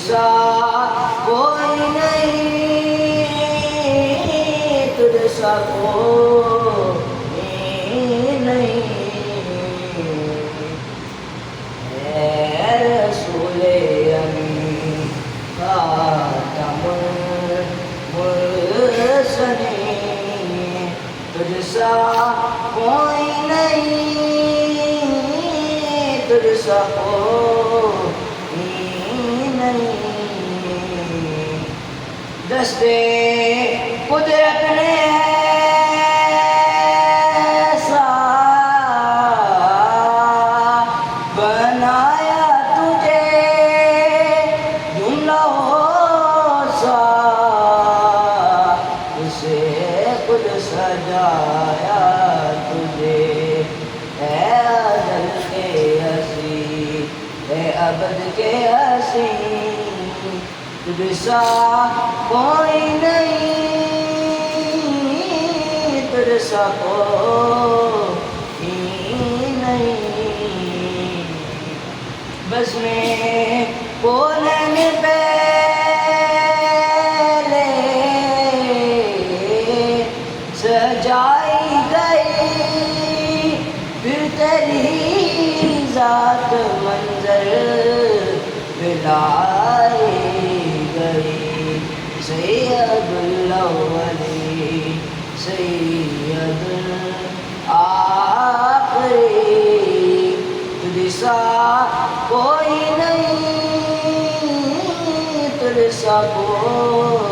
سا کوئی نہیں، تجھ سا کوئی نہیں، اے رسول امین خاتم المرسلین، تجھ سا کوئی نہیں، تجھ سا کوئی نہیں، دستے قدرت نے ایسا بنایا تجھے، جملہ سا اسے خود سجایا تجھے، اے ازل کے ہستی، اے ابد کے ہستی، تجھ سا کوئی نہیں، تجھ سا کوئی نہیں، بس میں بولن پہلے سجائی گئی، پھر تیری ذات منظر بلائی گئی، سید الاولین سید الآخرین، تجھ سا کوئی نہیں، تجھ سا کوئی